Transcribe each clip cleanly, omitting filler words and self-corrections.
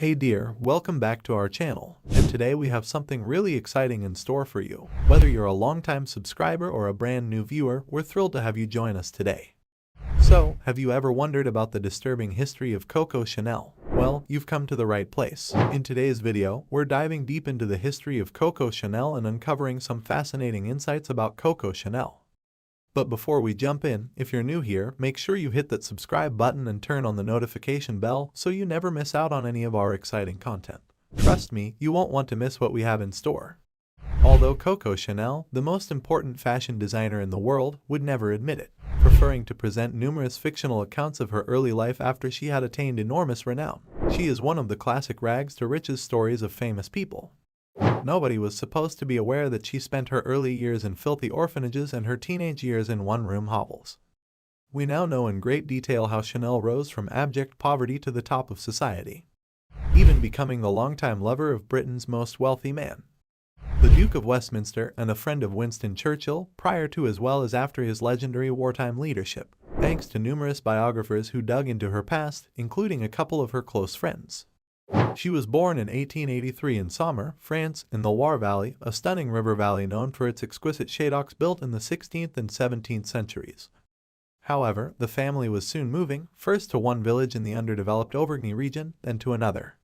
Hey dear, welcome back to our channel, and today we have something really exciting in store for you. Whether you're a longtime subscriber or a brand new viewer, we're thrilled to have you join us today. So, have you ever wondered about the disturbing history of Coco Chanel? Well, you've come to the right place. In today's video, we're diving deep into the history of Coco Chanel and uncovering some fascinating insights about Coco Chanel. But before we jump in, if you're new here, make sure you hit that subscribe button and turn on the notification bell so you never miss out on any of our exciting content. Trust me, you won't want to miss what we have in store. Although Coco Chanel, the most important fashion designer in the world, would never admit it, preferring to present numerous fictional accounts of her early life after she had attained enormous renown. She is one of the classic rags to riches stories of famous people. Nobody was supposed to be aware that she spent her early years in filthy orphanages and her teenage years in one-room hovels. We now know in great detail how Chanel rose from abject poverty to the top of society, even becoming the longtime lover of Britain's most wealthy man, the Duke of Westminster, and a friend of Winston Churchill, prior to as well as after his legendary wartime leadership, thanks to numerous biographers who dug into her past, including a couple of her close friends. She was born in 1883 in Saumur, France, in the Loire Valley, a stunning river valley known for its exquisite chateaux built in the 16th and 17th centuries. However, the family was soon moving, first to one village in the underdeveloped Auvergne region, then to another.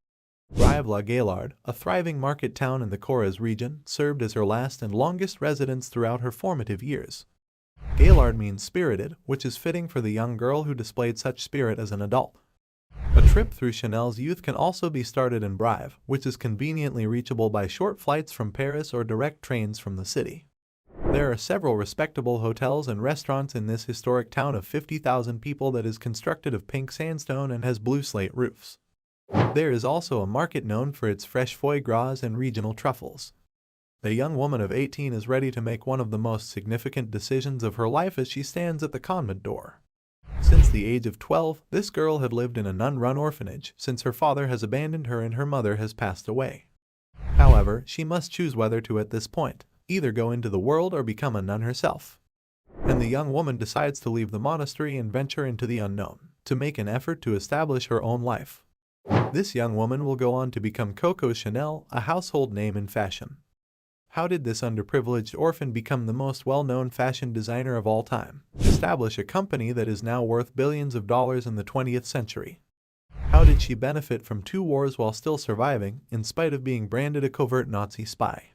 Brive-la-Gaillarde, a thriving market town in the Corrèze region, served as her last and longest residence throughout her formative years. Gaillarde means spirited, which is fitting for the young girl who displayed such spirit as an adult. A trip through Chanel's youth can also be started in Brive, which is conveniently reachable by short flights from Paris or direct trains from the city. There are several respectable hotels and restaurants in this historic town of 50,000 people that is constructed of pink sandstone and has blue slate roofs. There is also a market known for its fresh foie gras and regional truffles. The young woman of 18 is ready to make one of the most significant decisions of her life as she stands at the convent door. Since the age of 12, this girl had lived in a nun-run orphanage since her father has abandoned her and her mother has passed away. However, she must choose whether to at this point, either go into the world or become a nun herself. And the young woman decides to leave the monastery and venture into the unknown, to make an effort to establish her own life. This young woman will go on to become Coco Chanel, a household name in fashion. How did this underprivileged orphan become the most well-known fashion designer of all time, establish a company that is now worth billions of dollars in the 20th century? How did she benefit from 2 wars while still surviving, in spite of being branded a covert Nazi spy?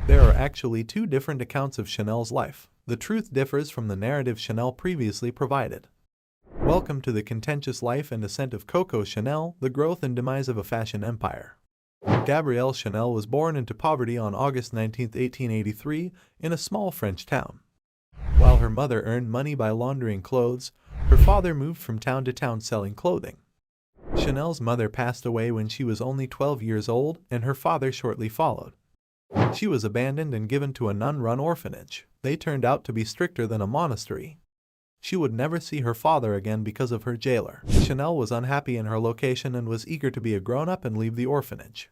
There are actually 2 different accounts of Chanel's life. The truth differs from the narrative Chanel previously provided. Welcome to the contentious life and ascent of Coco Chanel, the growth and demise of a fashion empire. Gabrielle Chanel was born into poverty on August 19, 1883, in a small French town. While her mother earned money by laundering clothes, her father moved from town to town selling clothing. Chanel's mother passed away when she was only 12 years old, and her father shortly followed. She was abandoned and given to a nun-run orphanage. They turned out to be stricter than a monastery. She would never see her father again because of her jailer. Chanel was unhappy in her location and was eager to be a grown-up and leave the orphanage.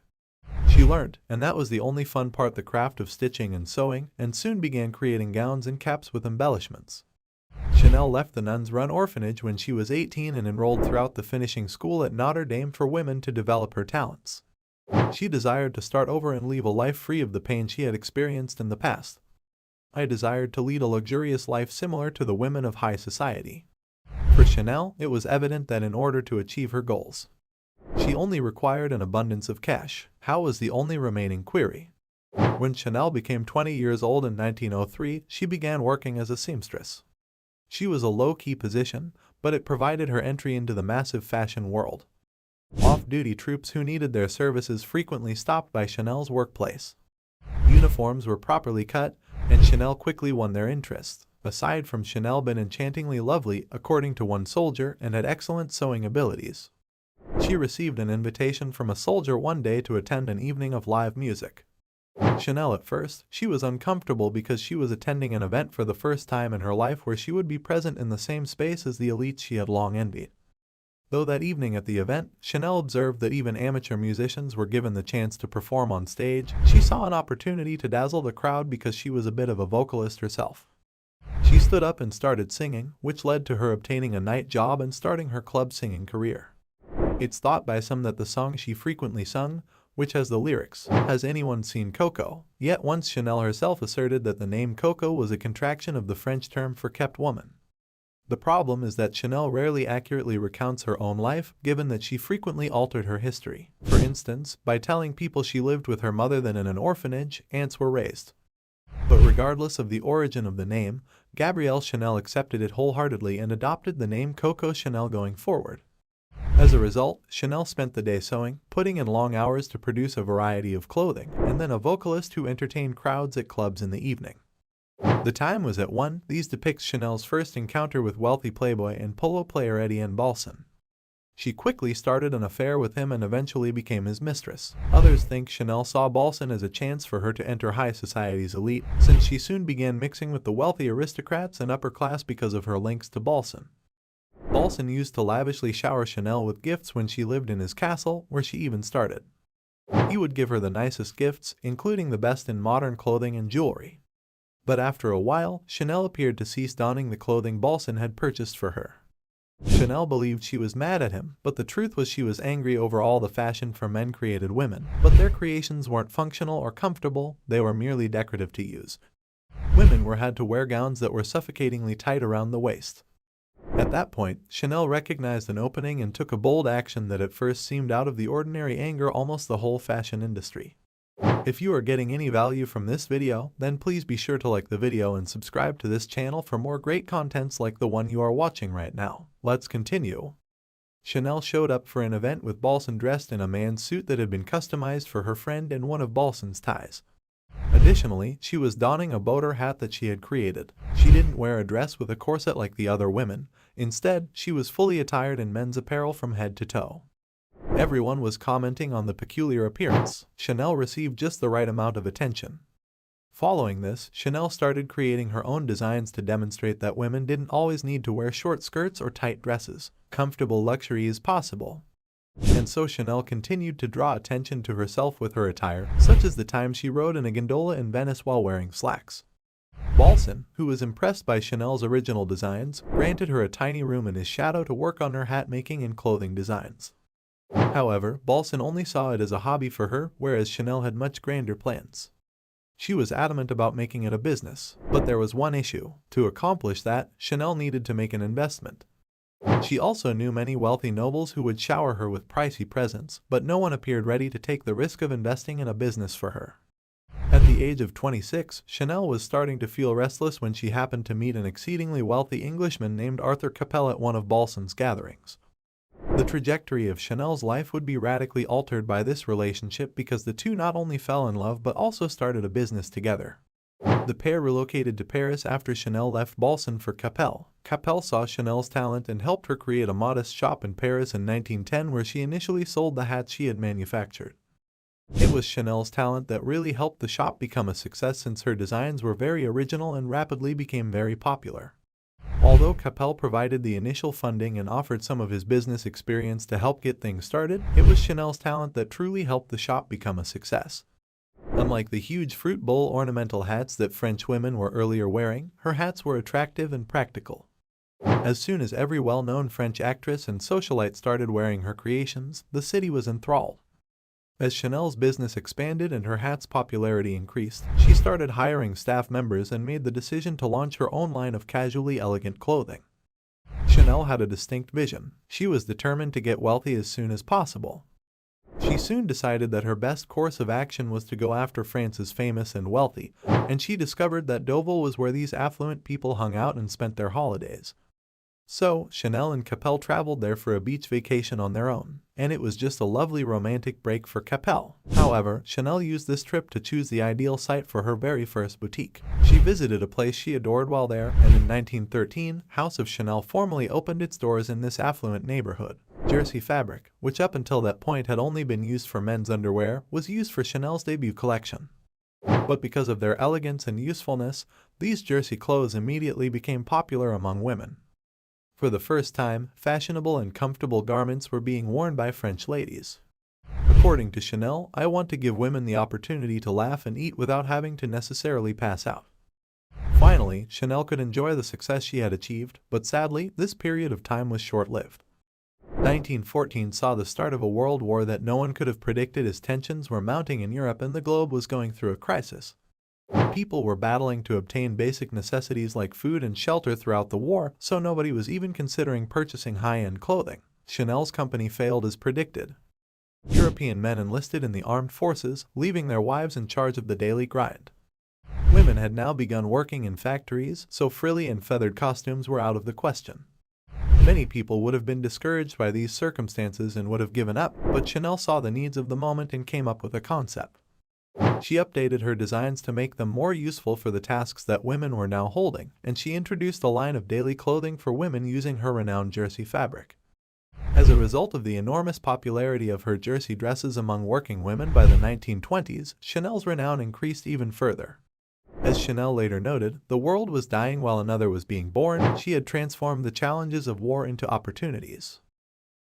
She learned, and that was the only fun part, the craft of stitching and sewing, and soon began creating gowns and caps with embellishments. Chanel left the nuns-run orphanage when she was 18 and enrolled throughout the finishing school at Notre Dame for women to develop her talents. She desired to start over and leave a life free of the pain she had experienced in the past. I desired to lead a luxurious life similar to the women of high society. For Chanel, it was evident that in order to achieve her goals, she only required an abundance of cash. How was the only remaining query? When Chanel became 20 years old in 1903, she began working as a seamstress. She was a low-key position, but it provided her entry into the massive fashion world. Off-duty troops who needed their services frequently stopped by Chanel's workplace. Uniforms were properly cut, and Chanel quickly won their interest. Aside from Chanel being enchantingly lovely, according to one soldier, and had excellent sewing abilities, she received an invitation from a soldier one day to attend an evening of live music. Chanel at first, she was uncomfortable because she was attending an event for the first time in her life where she would be present in the same space as the elites she had long envied. Though that evening at the event, Chanel observed that even amateur musicians were given the chance to perform on stage. She saw an opportunity to dazzle the crowd because she was a bit of a vocalist herself. She stood up and started singing, which led to her obtaining a night job and starting her club singing career. It's thought by some that the song she frequently sung, which has the lyrics, "Has anyone seen Coco?" Yet once Chanel herself asserted that the name Coco was a contraction of the French term for kept woman. The problem is that Chanel rarely accurately recounts her own life, given that she frequently altered her history. For instance, by telling people she lived with her mother then in an orphanage, ants were raised. But regardless of the origin of the name, Gabrielle Chanel accepted it wholeheartedly and adopted the name Coco Chanel going forward. As a result, Chanel spent the day sewing, putting in long hours to produce a variety of clothing, and then a vocalist who entertained crowds at clubs in the evening. The time was at 1. These depicts Chanel's first encounter with wealthy playboy and polo player Etienne Balsan. She quickly started an affair with him and eventually became his mistress. Others think Chanel saw Balsan as a chance for her to enter high society's elite, since she soon began mixing with the wealthy aristocrats and upper class because of her links to Balsan. Balsan used to lavishly shower Chanel with gifts when she lived in his castle, where she even started. He would give her the nicest gifts, including the best in modern clothing and jewelry. But after a while, Chanel appeared to cease donning the clothing Balsan had purchased for her. Chanel believed she was mad at him, but the truth was she was angry over all the fashion for men created women. But their creations weren't functional or comfortable, they were merely decorative to use. Women were had to wear gowns that were suffocatingly tight around the waist. At that point, Chanel recognized an opening and took a bold action that at first seemed out of the ordinary, anger almost the whole fashion industry. If you are getting any value from this video, then please be sure to like the video and subscribe to this channel for more great contents like the one you are watching right now. Let's continue. Chanel showed up for an event with Balsan dressed in a man's suit that had been customized for her friend and one of Balsan's ties. Additionally, she was donning a boater hat that she had created. She didn't wear a dress with a corset like the other women. Instead, she was fully attired in men's apparel from head to toe. Everyone was commenting on the peculiar appearance. Chanel received just the right amount of attention. Following this, Chanel started creating her own designs to demonstrate that women didn't always need to wear short skirts or tight dresses. Comfortable luxury is possible. And so Chanel continued to draw attention to herself with her attire, such as the time she rode in a gondola in Venice while wearing slacks. Balsan, who was impressed by Chanel's original designs, granted her a tiny room in his shadow to work on her hat making and clothing designs. However, Balsan only saw it as a hobby for her, whereas Chanel had much grander plans. She was adamant about making it a business, but there was one issue. To accomplish that, Chanel needed to make an investment. She also knew many wealthy nobles who would shower her with pricey presents, but no one appeared ready to take the risk of investing in a business for her. At the age of 26, Chanel was starting to feel restless when she happened to meet an exceedingly wealthy Englishman named Arthur Capel at one of Balsan's gatherings. The trajectory of Chanel's life would be radically altered by this relationship because the two not only fell in love but also started a business together. The pair relocated to Paris after Chanel left Balsan for Capel. Capel saw Chanel's talent and helped her create a modest shop in Paris in 1910 where she initially sold the hats she had manufactured. It was Chanel's talent that really helped the shop become a success since her designs were very original and rapidly became very popular. Although Capel provided the initial funding and offered some of his business experience to help get things started, it was Chanel's talent that truly helped the shop become a success. Unlike the huge fruit bowl ornamental hats that French women were earlier wearing, her hats were attractive and practical. As soon as every well-known French actress and socialite started wearing her creations, the city was enthralled. As Chanel's business expanded and her hat's popularity increased, she started hiring staff members and made the decision to launch her own line of casually elegant clothing. Chanel had a distinct vision. She was determined to get wealthy as soon as possible. She soon decided that her best course of action was to go after France's famous and wealthy, and she discovered that Deauville was where these affluent people hung out and spent their holidays. So, Chanel and Capel traveled there for a beach vacation on their own, and it was just a lovely romantic break for Capel. However, Chanel used this trip to choose the ideal site for her very first boutique. She visited a place she adored while there, and in 1913, House of Chanel formally opened its doors in this affluent neighborhood. Jersey fabric, which up until that point had only been used for men's underwear, was used for Chanel's debut collection. But because of their elegance and usefulness, these jersey clothes immediately became popular among women. For the first time, fashionable and comfortable garments were being worn by French ladies. According to Chanel, I want to give women the opportunity to laugh and eat without having to necessarily pass out. Finally, Chanel could enjoy the success she had achieved, but sadly, this period of time was short-lived. 1914 saw the start of a world war that no one could have predicted as tensions were mounting in Europe and the globe was going through a crisis. People were battling to obtain basic necessities like food and shelter throughout the war, so nobody was even considering purchasing high-end clothing. Chanel's company failed as predicted. European men enlisted in the armed forces, leaving their wives in charge of the daily grind. Women had now begun working in factories, so frilly and feathered costumes were out of the question. Many people would have been discouraged by these circumstances and would have given up, but Chanel saw the needs of the moment and came up with a concept. She updated her designs to make them more useful for the tasks that women were now holding, and she introduced a line of daily clothing for women using her renowned jersey fabric. As a result of the enormous popularity of her jersey dresses among working women by the 1920s, Chanel's renown increased even further. As Chanel later noted, the world was dying while another was being born. She had transformed the challenges of war into opportunities.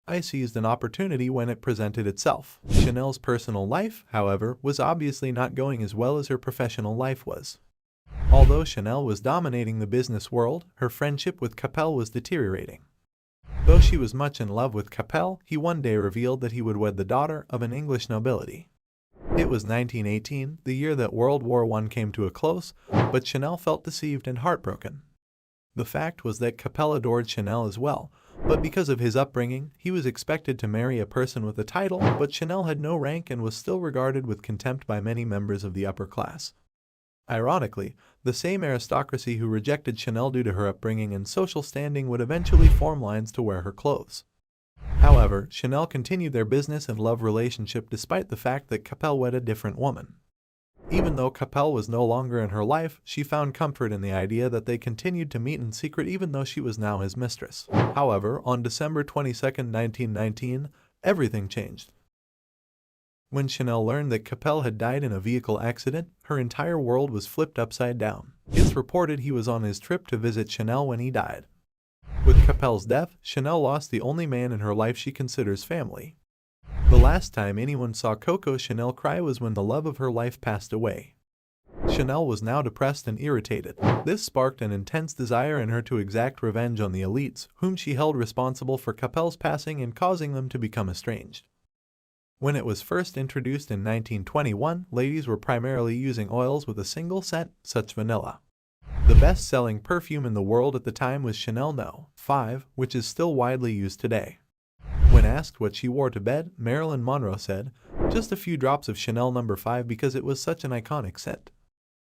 I seized an opportunity when it presented itself. Chanel's personal life, however, was obviously not going as well as her professional life was. Although Chanel was dominating the business world, her friendship with Capel was deteriorating. Though she was much in love with Capel, he one day revealed that he would wed the daughter of an English nobility. It was 1918, the year that World War I came to a close, but Chanel felt deceived and heartbroken. The fact was that Capel adored Chanel as well, but because of his upbringing, he was expected to marry a person with a title, but Chanel had no rank and was still regarded with contempt by many members of the upper class. Ironically, the same aristocracy who rejected Chanel due to her upbringing and social standing would eventually form lines to wear her clothes. However, Chanel continued their business and love relationship despite the fact that Capel wed a different woman. Even though Capel was no longer in her life, she found comfort in the idea that they continued to meet in secret even though she was now his mistress. However, on December 22, 1919, everything changed. When Chanel learned that Capel had died in a vehicle accident, her entire world was flipped upside down. It's reported he was on his trip to visit Chanel when he died. With Capel's death, Chanel lost the only man in her life she considers family. The last time anyone saw Coco Chanel cry was when the love of her life passed away. Chanel was now depressed and irritated. This sparked an intense desire in her to exact revenge on the elites, whom she held responsible for Capel's passing and causing them to become estranged. When it was first introduced in 1921, ladies were primarily using oils with a single scent, such vanilla. The best-selling perfume in the world at the time was Chanel No. 5, which is still widely used today. When asked what she wore to bed, Marilyn Monroe said, "Just a few drops of Chanel No. 5 because it was such an iconic scent."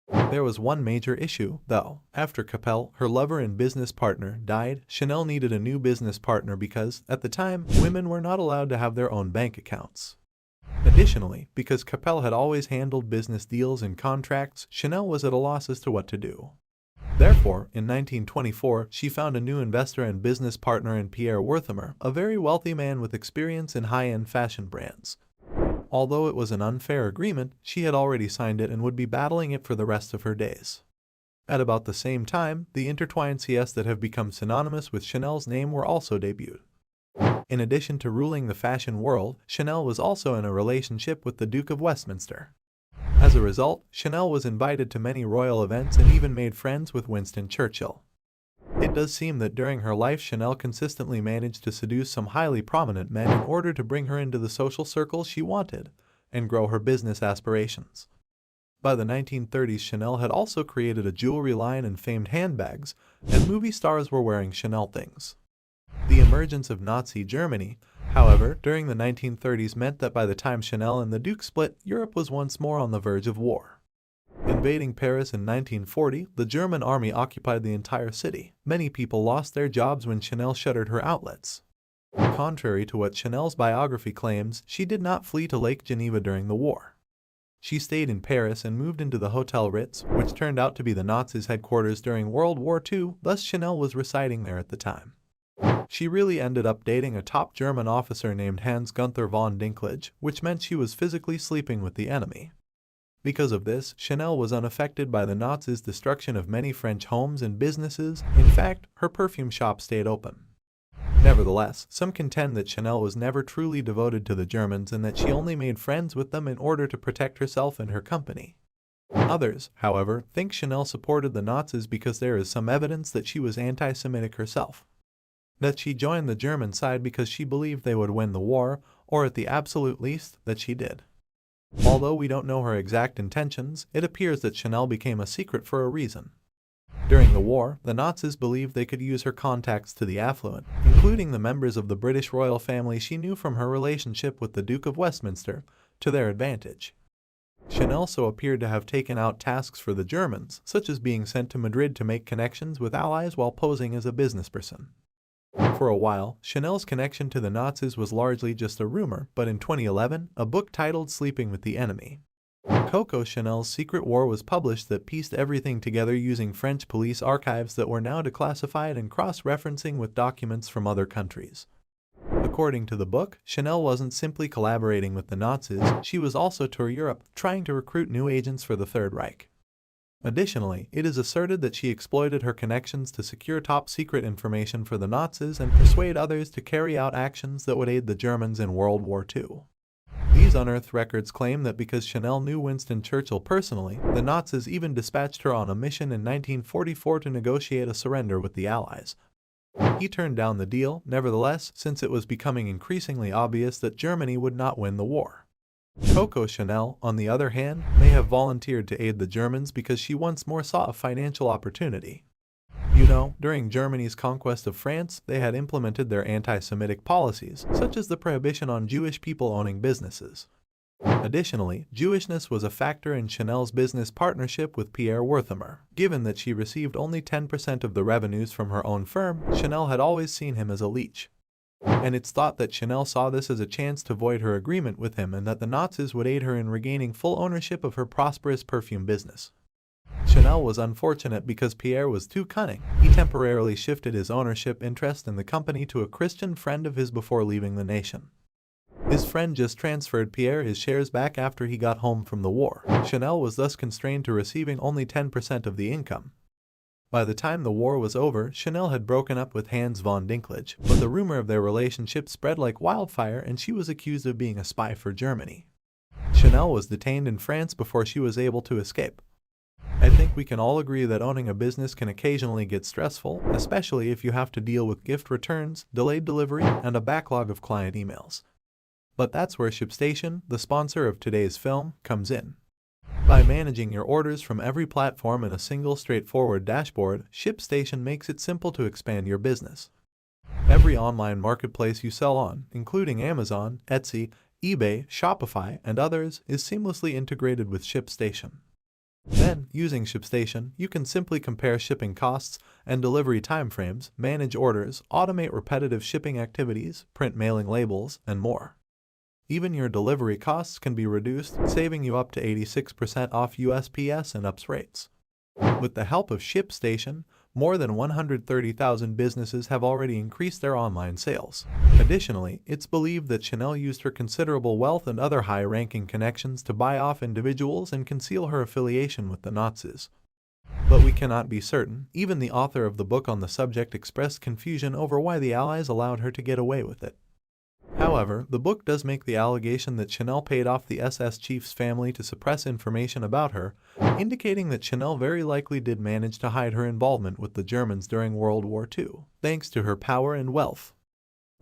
There was one major issue, though. After Capel, her lover and business partner, died, Chanel needed a new business partner because, at the time, women were not allowed to have their own bank accounts. Additionally, because Capel had always handled business deals and contracts, Chanel was at a loss as to what to do. Therefore, in 1924, she found a new investor and business partner in Pierre Wertheimer, a very wealthy man with experience in high-end fashion brands. Although it was an unfair agreement, she had already signed it and would be battling it for the rest of her days. At about the same time, the intertwined CS that have become synonymous with Chanel's name were also debuted. In addition to ruling the fashion world, Chanel was also in a relationship with the Duke of Westminster. As a result, Chanel was invited to many royal events and even made friends with Winston Churchill. It does seem that during her life Chanel consistently managed to seduce some highly prominent men in order to bring her into the social circles she wanted and grow her business aspirations. By the 1930s, Chanel had also created a jewelry line and famed handbags, and movie stars were wearing Chanel things. The emergence of Nazi Germany, however, during the 1930s meant that by the time Chanel and the Duke split, Europe was once more on the verge of war. Invading Paris in 1940, the German army occupied the entire city. Many people lost their jobs when Chanel shuttered her outlets. Contrary to what Chanel's biography claims, she did not flee to Lake Geneva during the war. She stayed in Paris and moved into the Hotel Ritz, which turned out to be the Nazis' headquarters during World War II, thus Chanel was residing there at the time. She really ended up dating a top German officer named Hans Gunther von Dinklage, which meant she was physically sleeping with the enemy. Because of this, Chanel was unaffected by the Nazis' destruction of many French homes and businesses. In fact, her perfume shop stayed open. Nevertheless, some contend that Chanel was never truly devoted to the Germans and that she only made friends with them in order to protect herself and her company. Others, however, think Chanel supported the Nazis because there is some evidence that she was anti-Semitic herself. that she joined the German side because she believed they would win the war, or at the absolute least, that she did. Although we don't know her exact intentions, it appears that Chanel became a secret for a reason. During the war, the Nazis believed they could use her contacts to the affluent, including the members of the British royal family she knew from her relationship with the Duke of Westminster, to their advantage. Chanel so appeared to have taken out tasks for the Germans, such as being sent to Madrid to make connections with allies while posing as a businessperson. For a while, Chanel's connection to the Nazis was largely just a rumor, but in 2011, a book titled Sleeping with the Enemy, Coco Chanel's Secret War was published that pieced everything together using French police archives that were now declassified and cross-referencing with documents from other countries. According to the book, Chanel wasn't simply collaborating with the Nazis, she was also touring Europe, trying to recruit new agents for the Third Reich. Additionally, it is asserted that she exploited her connections to secure top-secret information for the Nazis and persuade others to carry out actions that would aid the Germans in World War II. These unearthed records claim that because Chanel knew Winston Churchill personally, the Nazis even dispatched her on a mission in 1944 to negotiate a surrender with the Allies. He turned down the deal, nevertheless, since it was becoming increasingly obvious that Germany would not win the war. Coco Chanel, on the other hand, may have volunteered to aid the Germans because she once more saw a financial opportunity. You know, during Germany's conquest of France, they had implemented their anti-Semitic policies, such as the prohibition on Jewish people owning businesses. Additionally, Jewishness was a factor in Chanel's business partnership with Pierre Wertheimer. Given that she received only 10% of the revenues from her own firm, Chanel had always seen him as a leech. And it's thought that Chanel saw this as a chance to void her agreement with him and that the Nazis would aid her in regaining full ownership of her prosperous perfume business. Chanel was unfortunate because Pierre was too cunning. He temporarily shifted his ownership interest in the company to a Christian friend of his before leaving the nation. His friend just transferred Pierre his shares back after he got home from the war. Chanel was thus constrained to receiving only 10% of the income. By the time the war was over, Chanel had broken up with Hans von Dinklage, but the rumor of their relationship spread like wildfire and she was accused of being a spy for Germany. Chanel was detained in France before she was able to escape. I think we can all agree that owning a business can occasionally get stressful, especially if you have to deal with gift returns, delayed delivery, and a backlog of client emails. But that's where ShipStation, the sponsor of today's film, comes in. By managing your orders from every platform in a single straightforward dashboard, ShipStation makes it simple to expand your business. Every online marketplace you sell on, including Amazon, Etsy, eBay, Shopify, and others, is seamlessly integrated with ShipStation. Then, using ShipStation, you can simply compare shipping costs and delivery timeframes, manage orders, automate repetitive shipping activities, print mailing labels, and more. Even your delivery costs can be reduced, saving you up to 86% off USPS and UPS rates. With the help of ShipStation, more than 130,000 businesses have already increased their online sales. Additionally, it's believed that Chanel used her considerable wealth and other high-ranking connections to buy off individuals and conceal her affiliation with the Nazis. But we cannot be certain. Even the author of the book on the subject expressed confusion over why the Allies allowed her to get away with it. However, the book does make the allegation that Chanel paid off the SS chief's family to suppress information about her, indicating that Chanel very likely did manage to hide her involvement with the Germans during World War II, thanks to her power and wealth.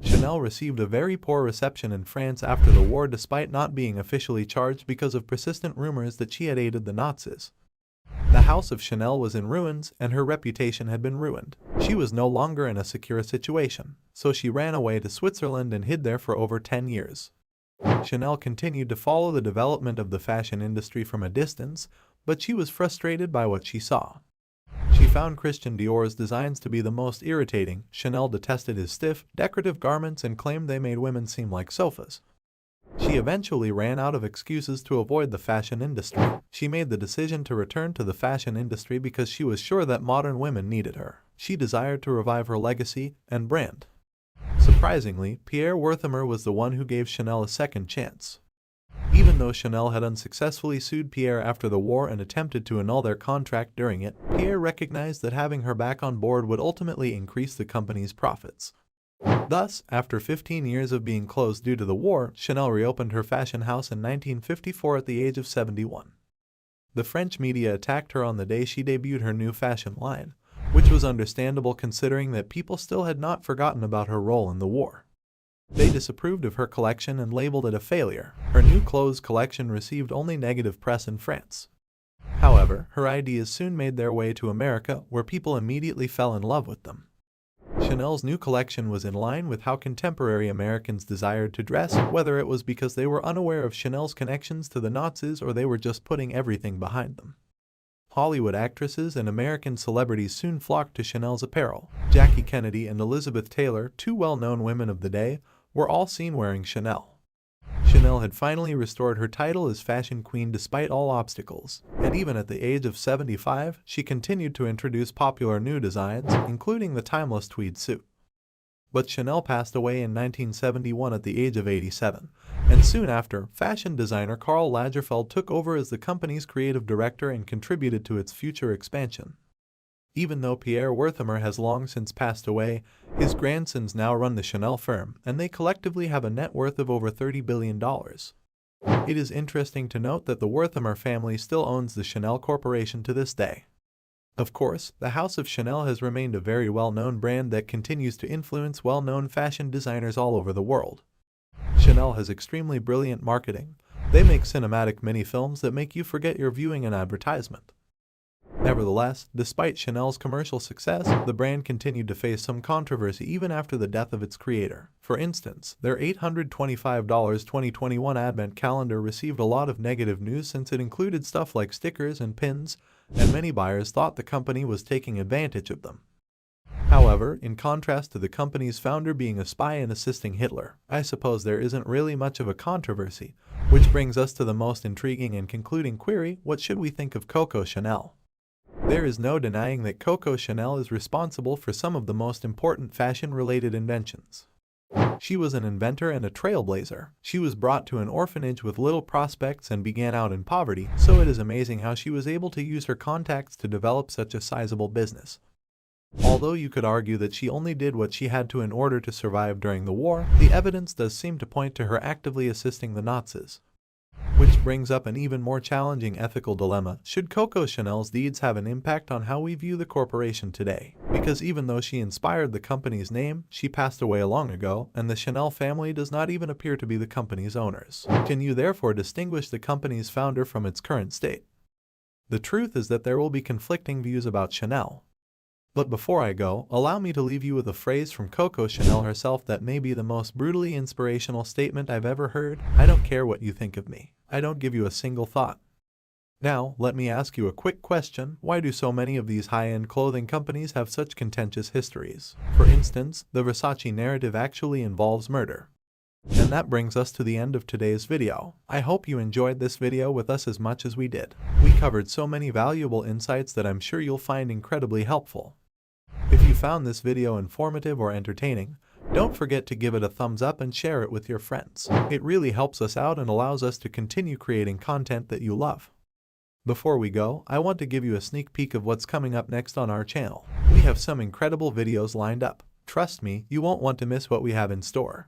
Chanel received a very poor reception in France after the war despite not being officially charged because of persistent rumors that she had aided the Nazis. The house of Chanel was in ruins and her reputation had been ruined. She was no longer in a secure situation, so she ran away to Switzerland and hid there for over 10 years. Chanel continued to follow the development of the fashion industry from a distance, but she was frustrated by what she saw. She found Christian Dior's designs to be the most irritating. Chanel detested his stiff, decorative garments and claimed they made women seem like sofas. She eventually ran out of excuses to avoid the fashion industry. She made the decision to return to the fashion industry because she was sure that modern women needed her. She desired to revive her legacy and brand. Surprisingly, Pierre Wertheimer was the one who gave Chanel a second chance. Even though Chanel had unsuccessfully sued Pierre after the war and attempted to annul their contract during it, Pierre recognized that having her back on board would ultimately increase the company's profits. Thus, after 15 years of being closed due to the war, Chanel reopened her fashion house in 1954 at the age of 71. The French media attacked her on the day she debuted her new fashion line, which was understandable considering that people still had not forgotten about her role in the war. They disapproved of her collection and labeled it a failure. Her new clothes collection received only negative press in France. However, her ideas soon made their way to America, where people immediately fell in love with them. Chanel's new collection was in line with how contemporary Americans desired to dress, whether it was because they were unaware of Chanel's connections to the Nazis or they were just putting everything behind them. Hollywood actresses and American celebrities soon flocked to Chanel's apparel. Jackie Kennedy and Elizabeth Taylor, two well-known women of the day, were all seen wearing Chanel. Chanel had finally restored her title as fashion queen despite all obstacles, and even at the age of 75, she continued to introduce popular new designs, including the timeless tweed suit. But Chanel passed away in 1971 at the age of 87, and soon after, fashion designer Karl Lagerfeld took over as the company's creative director and contributed to its future expansion. Even though Pierre Wertheimer has long since passed away, his grandsons now run the Chanel firm, and they collectively have a net worth of over $30 billion. It is interesting to note that the Wertheimer family still owns the Chanel Corporation to this day. Of course, the House of Chanel has remained a very well-known brand that continues to influence well-known fashion designers all over the world. Chanel has extremely brilliant marketing. They make cinematic mini-films that make you forget you're viewing an advertisement. Nevertheless, despite Chanel's commercial success, the brand continued to face some controversy even after the death of its creator. For instance, their $825 2021 advent calendar received a lot of negative news since it included stuff like stickers and pins, and many buyers thought the company was taking advantage of them. However, in contrast to the company's founder being a spy and assisting Hitler, I suppose there isn't really much of a controversy, which brings us to the most intriguing and concluding query: what should we think of Coco Chanel? There is no denying that Coco Chanel is responsible for some of the most important fashion-related inventions. She was an inventor and a trailblazer. She was brought to an orphanage with little prospects and began out in poverty, so it is amazing how she was able to use her contacts to develop such a sizable business. Although you could argue that she only did what she had to in order to survive during the war, the evidence does seem to point to her actively assisting the Nazis. Which brings up an even more challenging ethical dilemma: should Coco Chanel's deeds have an impact on how we view the corporation today? Because even though she inspired the company's name, she passed away long ago, and the Chanel family does not even appear to be the company's owners. Can you therefore distinguish the company's founder from its current state? The truth is that there will be conflicting views about Chanel. But before I go, allow me to leave you with a phrase from Coco Chanel herself that may be the most brutally inspirational statement I've ever heard: "I don't care what you think of me. I don't give you a single thought." Now, let me ask you a quick question: why do so many of these high-end clothing companies have such contentious histories? For instance, the Versace narrative actually involves murder. And that brings us to the end of today's video. I hope you enjoyed this video with us as much as we did. We covered so many valuable insights that I'm sure you'll find incredibly helpful. If you found this video informative or entertaining, don't forget to give it a thumbs up and share it with your friends. It really helps us out and allows us to continue creating content that you love. Before we go, I want to give you a sneak peek of what's coming up next on our channel. We have some incredible videos lined up. Trust me, you won't want to miss what we have in store.